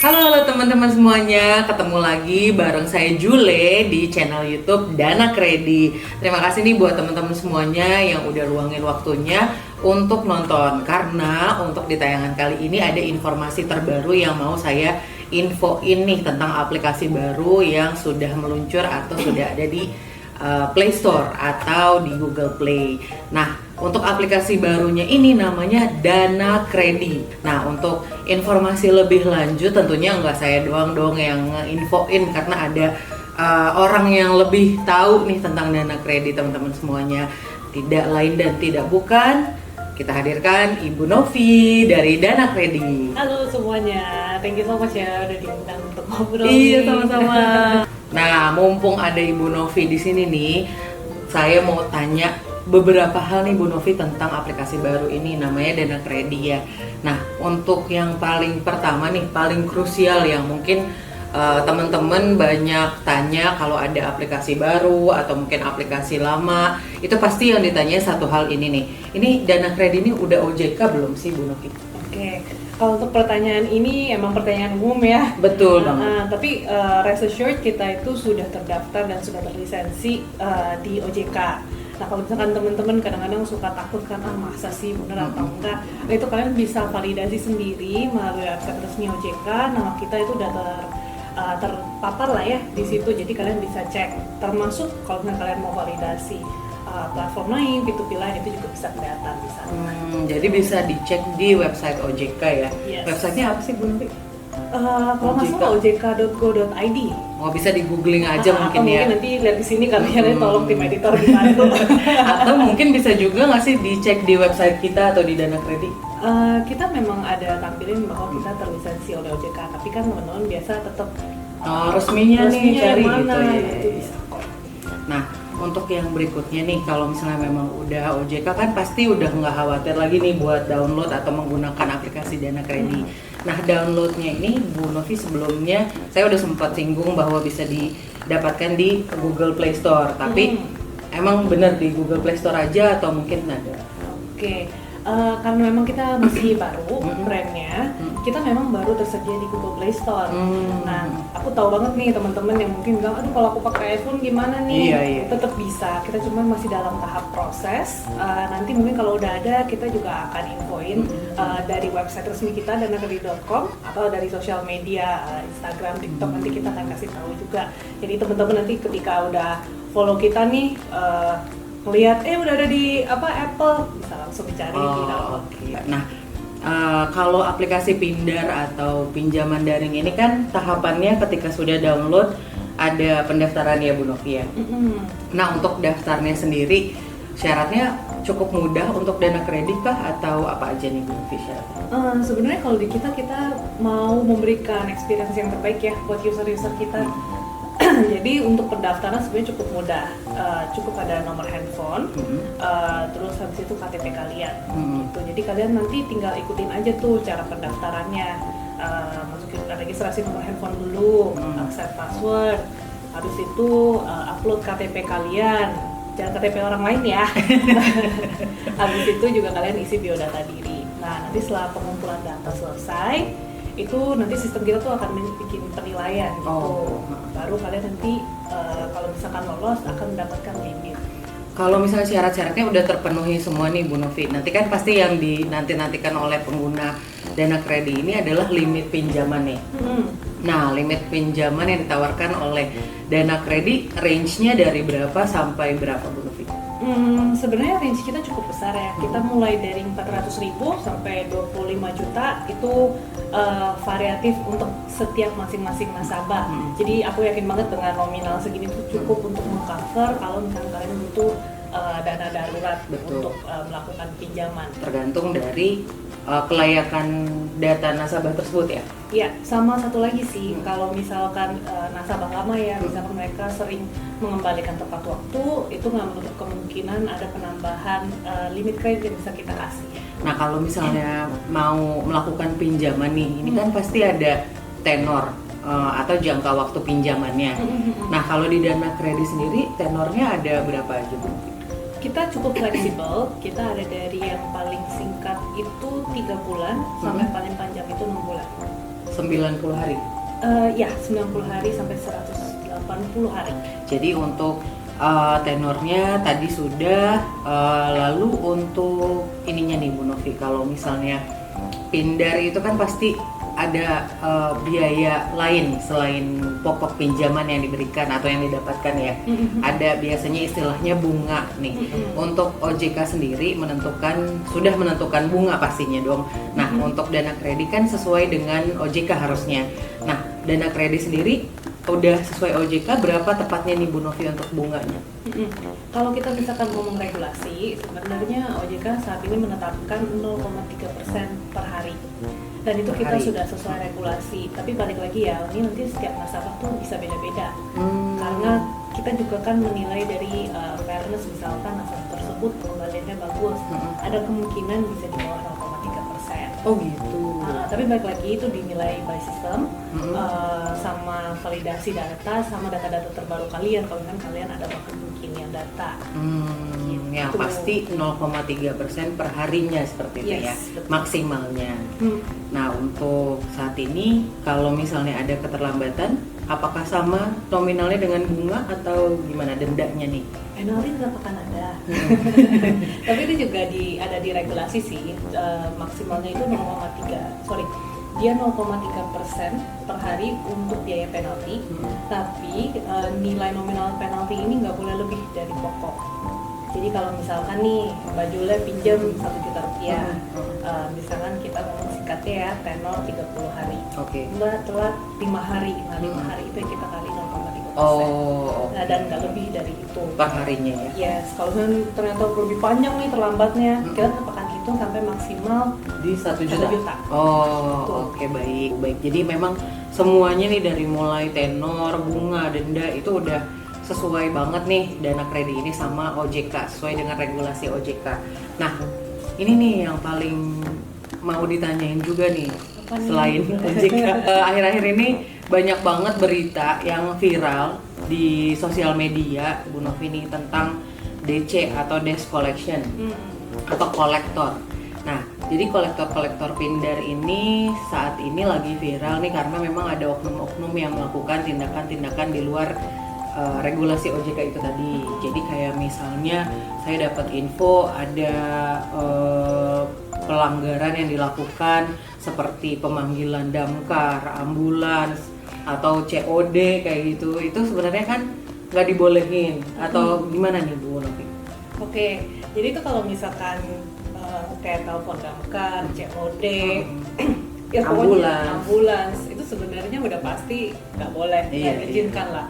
Halo teman-teman semuanya, ketemu lagi bareng saya Jule di channel YouTube Dana Kredi. Terima kasih nih buat teman-teman semuanya yang udah luangin waktunya untuk nonton. Karena untuk di tayangan kali ini ada informasi terbaru yang mau saya infoin nih tentang aplikasi baru yang sudah meluncur atau sudah ada di Play Store atau di Google Play. Nah, untuk aplikasi barunya ini namanya Dana Kredi. Nah, untuk informasi lebih lanjut tentunya nggak saya doang dong yang nge-infoin, karena ada orang yang lebih tahu nih tentang Dana Kredi, teman-teman semuanya. Tidak lain dan tidak bukan, kita hadirkan Ibu Novi dari Dana Kredi. Halo semuanya, thank you so much ya udah diundang untuk ngobrol. Iya, sama-sama. Nah, mumpung ada Ibu Novi di sini nih, saya mau tanya beberapa hal nih Bu Novi tentang aplikasi baru ini namanya Dana Kredi ya. Nah, untuk yang paling pertama nih, paling krusial yang mungkin teman-teman banyak tanya kalau ada aplikasi baru atau mungkin aplikasi lama, itu pasti yang ditanya satu hal ini nih. Ini Dana Kredi ini udah OJK belum sih Bu Novi? Oke, kalau untuk pertanyaan ini emang pertanyaan umum ya. Betul banget. Tapi rest assured kita itu sudah terdaftar dan sudah berlisensi di OJK. Nah, kalau misalkan teman-teman kadang-kadang suka takut kan, masa sih bener atau enggak, nah, itu kalian bisa validasi sendiri melalui website resmi OJK. Nama kita itu udah terpapar lah ya di situ, jadi kalian bisa cek. Termasuk kalau misalkan kalian mau validasi platform lain, P2P lain, itu juga bisa kelihatan di sana. Jadi bisa dicek di website OJK ya. Yes. Websitenya apa sih Bu Novi? Kalau nggak salah ojk.go.id. Oh, bisa di googling aja mungkin atau ya. mungkin nanti lihat di sini kali ya, tolong tim editor dibantu. Atau mungkin bisa juga nggak sih dicek di website kita atau di Dana Kredi? Kita memang ada tampilin bahwa kita terlisensi oleh OJK, tapi kan teman-teman biasa tetap resminya nih cari yang mana, gitu ya. itu bisa kok. Nah, untuk yang berikutnya nih, kalau misalnya memang udah OJK kan pasti udah nggak khawatir lagi nih buat download atau menggunakan aplikasi Dana Kredi. Nah, downloadnya ini Bu Novi sebelumnya saya udah sempat singgung bahwa bisa didapatkan di Google Play Store, tapi emang bener di Google Play Store aja atau mungkin ada? Oke. Karena memang kita masih baru brandnya, kita memang baru tersedia di Google Play Store. Nah, aku tahu banget nih teman-teman yang mungkin bilang, aduh kalau aku pakai iPhone gimana nih? Iya. Tetap bisa, kita cuma masih dalam tahap proses. Nanti mungkin kalau udah ada, kita juga akan infoin dari website resmi kita danakredi.com atau dari sosial media Instagram, TikTok, nanti kita akan kasih tahu juga. Jadi teman-teman nanti ketika udah follow kita nih, melihat udah ada di Apple, bisa langsung dicari di download. Okay. Nah, kalau aplikasi Pindar atau pinjaman daring ini kan tahapannya ketika sudah download ada pendaftaran ya Bu Novi ya. Nah, untuk daftarnya sendiri syaratnya cukup mudah untuk Dana Kredi kah atau apa aja nih Bu Novi syaratnya? Sebenarnya kalau di kita mau memberikan experience yang terbaik ya buat user-user kita. Jadi untuk pendaftaran sebenarnya cukup mudah, cukup ada nomor handphone, terus habis itu KTP kalian, gitu. Jadi kalian nanti tinggal ikutin aja tuh cara pendaftarannya, masukin registrasi nomor handphone dulu, set password, habis itu upload KTP kalian, jangan KTP orang lain ya. Habis itu juga kalian isi biodata diri. Nah, nanti setelah pengumpulan data selesai, itu nanti sistem kita tuh akan bikin penilaian gitu. Baru kalian nanti kalau misalkan lolos akan mendapatkan limit. Kalau misalnya syarat-syaratnya udah terpenuhi semua nih Bu Novi, nanti kan pasti yang dinanti-nantikan oleh pengguna Dana Kredi ini adalah limit pinjaman nih. Nah, limit pinjaman yang ditawarkan oleh Dana Kredi range-nya dari berapa sampai berapa Bu Novi? Sebenarnya range kita cukup besar ya. Kita mulai dari 400.000 sampai 25 juta itu variatif untuk setiap masing-masing nasabah. Jadi aku yakin banget dengan nominal segini tuh cukup untuk mengcover kalau misalnya kalian butuh dana darurat. Betul. Untuk melakukan pinjaman. Tergantung dari kelayakan data nasabah tersebut ya? Iya, sama satu lagi sih, kalau misalkan nasabah lama ya, misalkan mereka sering mengembalikan tepat waktu, itu nggak menutup kemungkinan ada penambahan limit kredit yang bisa kita kasih. Nah, kalau misalnya mau melakukan pinjaman nih, ini kan pasti ada tenor atau jangka waktu pinjamannya. Nah, kalau di Dana Kredi sendiri, tenornya ada berapa aja Bu? Kita cukup fleksibel, kita ada dari yang paling singkat itu 3 bulan sampai paling panjang itu 6 bulan. 90 hari. Ya, 90 hari sampai 180 hari. Jadi untuk tenornya tadi sudah, lalu untuk ininya nih Bu Novi, kalau misalnya pindar itu kan pasti ada biaya lain selain pokok pinjaman yang diberikan atau yang didapatkan ya. Ada biasanya istilahnya bunga nih. Untuk OJK sendiri sudah menentukan bunga pastinya dong. Nah, untuk dana kredit kan sesuai dengan OJK harusnya. Nah, dana kredit sendiri udah sesuai OJK berapa tepatnya nih Bu Novi untuk bunganya? Kalau kita misalkan ngomong regulasi, sebenarnya OJK saat ini menetapkan 0,3% per hari. Dan itu kita sudah sesuai regulasi. Tapi balik lagi ya, ini nanti setiap nasabah tuh bisa beda-beda. Karena kita juga kan menilai dari fairness, misalkan nasabah tersebut pengembaliannya bagus, ada kemungkinan bisa di bawah 0,3%. Oh gitu. Tapi balik lagi itu dinilai by system, sama validasi data, sama data-data terbaru kalian. Kalau kan kalian ada kemungkinan data. Yang pasti 0,3% per harinya seperti itu ya, betul. Maksimalnya. Nah, untuk saat ini kalau misalnya ada keterlambatan, apakah sama nominalnya dengan bunga atau gimana dendanya nih? Penalti tetap akan ada. Tapi itu juga ada di regulasi sih, maksimalnya itu 0,3% per hari untuk biaya penalti. Tapi nilai nominal penalti ini nggak boleh lebih dari pokok. Jadi kalau misalkan nih Mbak Jule pinjam 1 juta rupiah, misalkan kita ngomong singkatnya ya, tenor 30 hari. Mbak telat 5 hari, nah 5 hari itu yang kita kali 0,3%. Nah, dan nggak lebih dari itu. Per harinya ya? Yes, kalau ternyata lebih panjang nih terlambatnya, kita tetap akan hitung sampai maksimal di 1 juta. Oke, baik. Jadi memang semuanya nih dari mulai tenor, bunga, denda itu udah sesuai banget nih dana kredit ini sama OJK, sesuai dengan regulasi OJK. Nah, ini nih yang paling mau ditanyain juga nih. Selain OJK, akhir-akhir ini banyak banget berita yang viral di sosial media Bu Novi ini tentang DC atau debt collection atau kolektor. Nah, jadi kolektor pindar ini saat ini lagi viral nih karena memang ada oknum-oknum yang melakukan tindakan-tindakan di luar regulasi OJK itu tadi. Jadi kayak misalnya saya dapat info ada pelanggaran yang dilakukan seperti pemanggilan damkar, ambulans, atau COD kayak gitu. Itu sebenarnya kan nggak dibolehin atau gimana nih Bu Novi? Oke, jadi itu kalau misalkan kayak telepon damkar, COD, ya ambulans itu sebenarnya udah pasti nggak boleh, nggak diizinkan lah.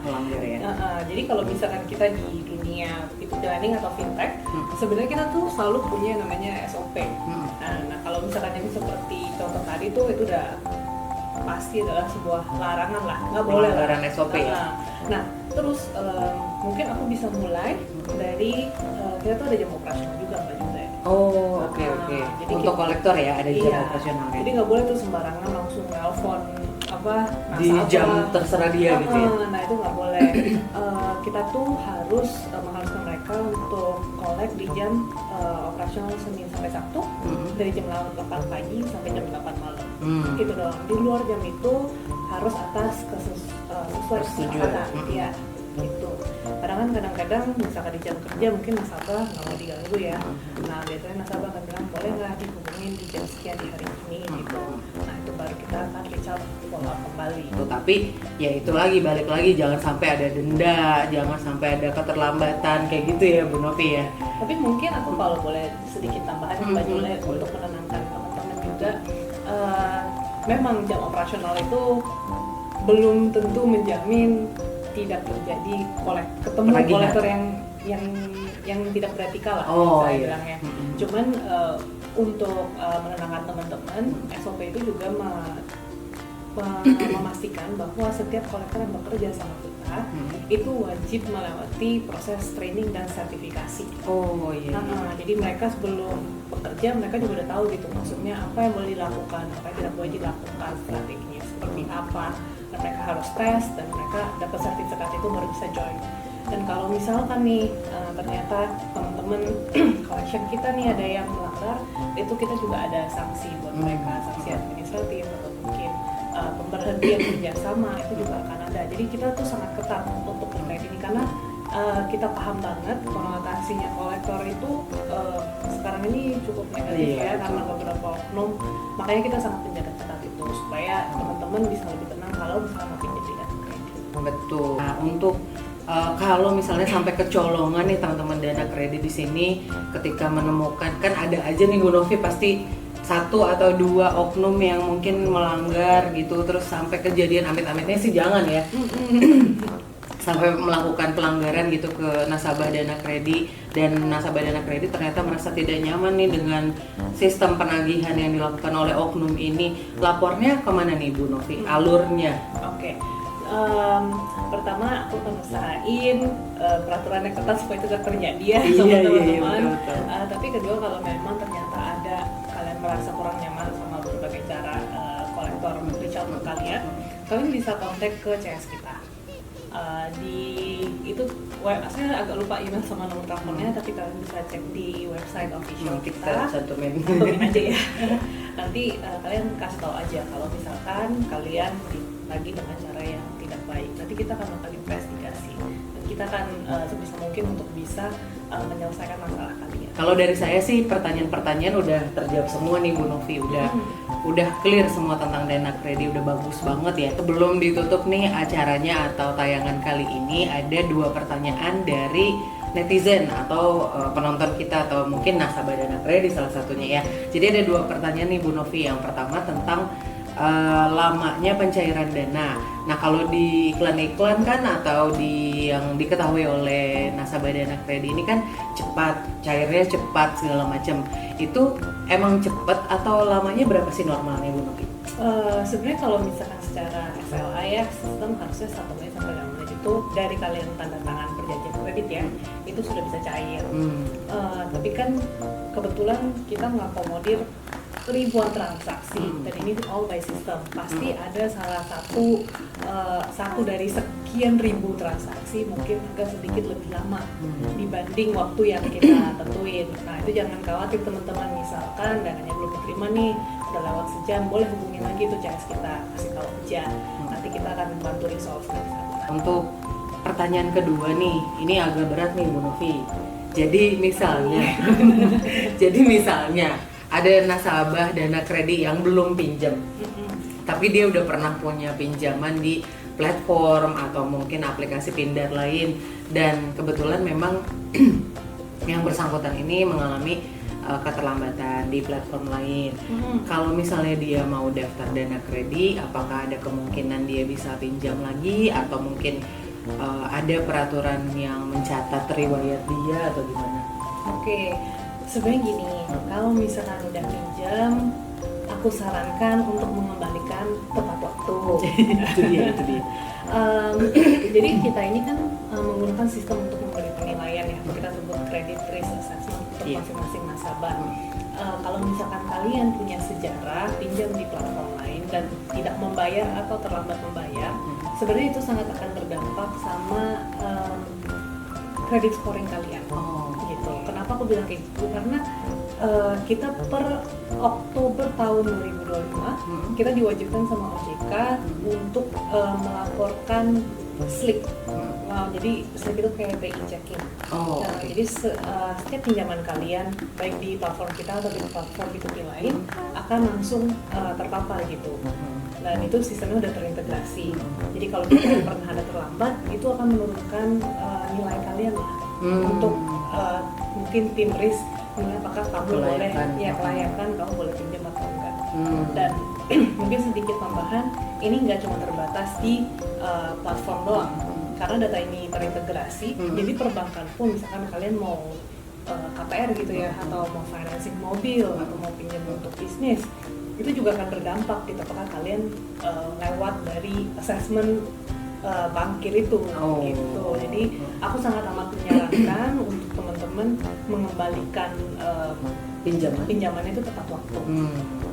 Jadi kalau misalkan kita di dunia e-learning atau fintech, sebenarnya kita tuh selalu punya namanya SOP. Nah, kalau misalkan yang seperti contoh tadi tuh itu udah pasti adalah sebuah larangan lah, nggak boleh larangan SOP ya. Nah, terus mungkin aku bisa mulai dari kita tuh ada jam operasional juga Mbak Jule. Oke. Jadi untuk kolektor ya ada jam operasional. Jadi nggak boleh tuh sembarangan langsung nelpon di jam terserah dia gitu ya. Nah itu nggak boleh. Kita tuh harus mengharuskan mereka untuk kolek di jam operasional Senin sampai Sabtu dari jam 8 pagi sampai jam 8 malam. Gitu dong. Di luar jam itu harus atas sesuai kesepakatan. Iya. Gitu. Kadang-kadang misalkan di jam kerja mungkin nasabah nggak mau diganggu ya. Nah biasanya nasabah akan bilang boleh nggak dihubungin di jam sekian di hari ini gitu. Nah itu baru kita akan reach out follow up kembali. Tapi ya itu balik lagi jangan sampai ada denda, jangan sampai ada keterlambatan kayak gitu ya Bu Novi ya. Tapi mungkin aku kalau boleh sedikit tambahan Mbak Jule untuk menenangkan teman-teman juga, memang jam operasional itu belum tentu menjamin tidak terjadi kolektor yang tidak beretika lah, saya bilangnya. Cuman untuk menenangkan teman-teman, SOP itu juga memastikan bahwa setiap kolektor yang bekerja sama kita itu wajib melewati proses training dan sertifikasi. Jadi mereka sebelum bekerja mereka juga udah tahu gitu, maksudnya apa yang boleh dilakukan, apa yang tidak boleh dilakukan, strateginya seperti apa. Dan mereka harus tes dan mereka dapat sertifikat itu baru bisa join. Dan kalau misalkan nih ternyata teman-teman collection kita nih ada yang melanggar, itu kita juga ada sanksi buat mereka, sanksi administratif atau mungkin pemberhentian kerjasama itu juga akan ada. Jadi kita tuh sangat ketat untuk terkait ini karena kita paham banget konotasinya kolektor itu sekarang ini cukup negatif ya karena beberapa oknum. Makanya kita sangat menjaga ketat itu supaya teman-teman bisa lebih tenang kalau misalnya mau pinjam di Dana Kredit. Betul. Nah, untuk kalau misalnya sampai kecolongan nih teman-teman Dana Kredit di sini ketika menemukan, kan ada aja nih Bu Novi pasti 1 atau 2 oknum yang mungkin melanggar gitu, terus sampai kejadian amit-amitnya sih jangan ya. Sampai melakukan pelanggaran gitu ke nasabah Dana Kredit, dan nasabah Dana Kredit ternyata merasa tidak nyaman nih dengan sistem penagihan yang dilakukan oleh oknum ini. Lapornya kemana nih Bu Novi? Alurnya? Oke. Pertama aku akan usahain peraturan yang ketat supaya itu tidak terjadi ya sama teman-teman. Tapi kedua, kalau memang ternyata ada kalian merasa kurang nyaman sama berbagai cara kolektor reach out ke kalian bisa kontak ke CS kita. Itu saya agak lupa email sama nomor teleponnya, tapi kalian bisa cek di website official kita. Cantumin aja ya. Nanti kalian kasih tahu aja kalau misalkan kalian lagi dengan cara yang tidak baik. Nanti kita akan melakukan investigasi dan kita akan sebisa mungkin untuk bisa menyelesaikan masalah kalian. Kalau dari saya sih pertanyaan-pertanyaan udah terjawab semua nih Bu Novi, udah clear semua tentang Dana Kredit, udah bagus banget ya. Sebelum ditutup nih acaranya atau tayangan kali ini, ada 2 pertanyaan dari netizen atau penonton kita atau mungkin nasabah Dana Kredit salah satunya ya. Jadi ada 2 pertanyaan nih Bu Novi. Yang pertama tentang lamanya pencairan dana. Nah, kalau di iklan-iklan kan atau di yang diketahui oleh nasabah Dana Kredit ini kan cepat, cairnya cepat segala macam. Itu emang cepat atau lamanya berapa sih normalnya Bu Novi? Sebenarnya kalau misalkan secara SLA ya, sistem harusnya 1 menit sampai 2 menit itu dari kalian tanda tangan perjanjian kredit ya, itu sudah bisa cair. Tapi kan kebetulan kita mengakomodir ribuan transaksi dan ini all by system. Pasti ada salah satu dari sekian ribu transaksi mungkin agak sedikit lebih lama dibanding waktu yang kita tentuin. Nah, itu jangan khawatir teman-teman, misalkan dananya belum diterima nih, udah lewat sejam, boleh hubungin lagi tuh CS kita, kasih tahu aja. Nanti kita akan bantu resolve dari sana. Untuk pertanyaan kedua nih, ini agak berat nih Bu Novi. Jadi misalnya ada nasabah Dana Kredit yang belum pinjam, tapi dia udah pernah punya pinjaman di platform atau mungkin aplikasi Pindad lain, dan kebetulan memang yang bersangkutan ini mengalami keterlambatan di platform lain. Kalau misalnya dia mau daftar Dana Kredit, apakah ada kemungkinan dia bisa pinjam lagi atau mungkin ada peraturan yang mencatat riwayat dia atau gimana? Oke. Sebenarnya gini, kalau misalkan udah pinjam, aku sarankan untuk mengembalikan tepat waktu. Itu dia. Jadi kita ini kan menggunakan sistem untuk memberi penilaian ya, kita sebut credit risk assessment untuk masing-masing nasabah. Kalau misalkan kalian punya sejarah pinjam di platform lain dan tidak membayar atau terlambat membayar, sebenarnya itu sangat akan berdampak sama credit scoring kalian. Gitu. Kenapa aku bilang kayak gitu? Karena kita per Oktober tahun 2025 kita diwajibkan sama OJK untuk melaporkan SLIC. Jadi SLIC itu kayak BI checking. Jadi setiap pinjaman kalian baik di platform kita atau di platform B2B lain akan langsung terpapar gitu. Dan itu sistemnya udah terintegrasi. Jadi kalau kalian pernah ada terlambat, itu akan menurunkan nilai kalian lah untuk mungkin tim risk menilai apakah kamu kelayakan kamu boleh pinjam atau enggak. Dan mungkin sedikit tambahan, ini nggak cuma terbatas di platform doang, karena data ini terintegrasi. Jadi perbankan pun misalkan kalian mau KPR gitu ya, atau mau financing mobil atau mau pinjam untuk bisnis, itu juga akan berdampak gitu apakah kalian lewat dari assessment bankir itu gitu. Jadi aku sangat amat menyarankan untuk teman-teman mengembalikan pinjamannya itu tepat waktu.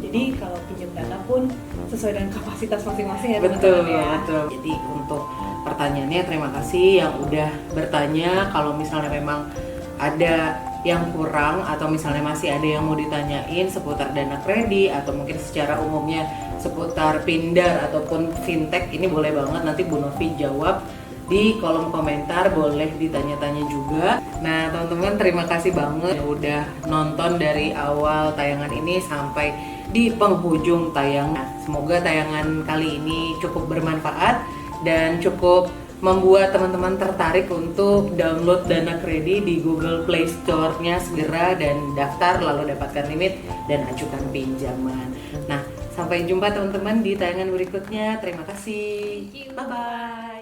Jadi kalau pinjam dana pun sesuai dengan kapasitas masing-masing ya teman-teman ya. Betul. Jadi untuk pertanyaannya terima kasih yang udah bertanya. Kalau misalnya memang ada yang kurang atau misalnya masih ada yang mau ditanyain seputar Dana Kredit atau mungkin secara umumnya seputar Pindar ataupun fintech, ini boleh banget nanti Bu Novi jawab di kolom komentar, boleh ditanya-tanya juga. Nah teman-teman, terima kasih banget yang udah nonton dari awal tayangan ini sampai di penghujung tayangan. Semoga tayangan kali ini cukup bermanfaat dan cukup membuat teman-teman tertarik untuk download Dana Kredi di Google Play Store-nya segera dan daftar, lalu dapatkan limit dan ajukan pinjaman. Nah, sampai jumpa teman-teman di tayangan berikutnya. Terima kasih. Bye-bye.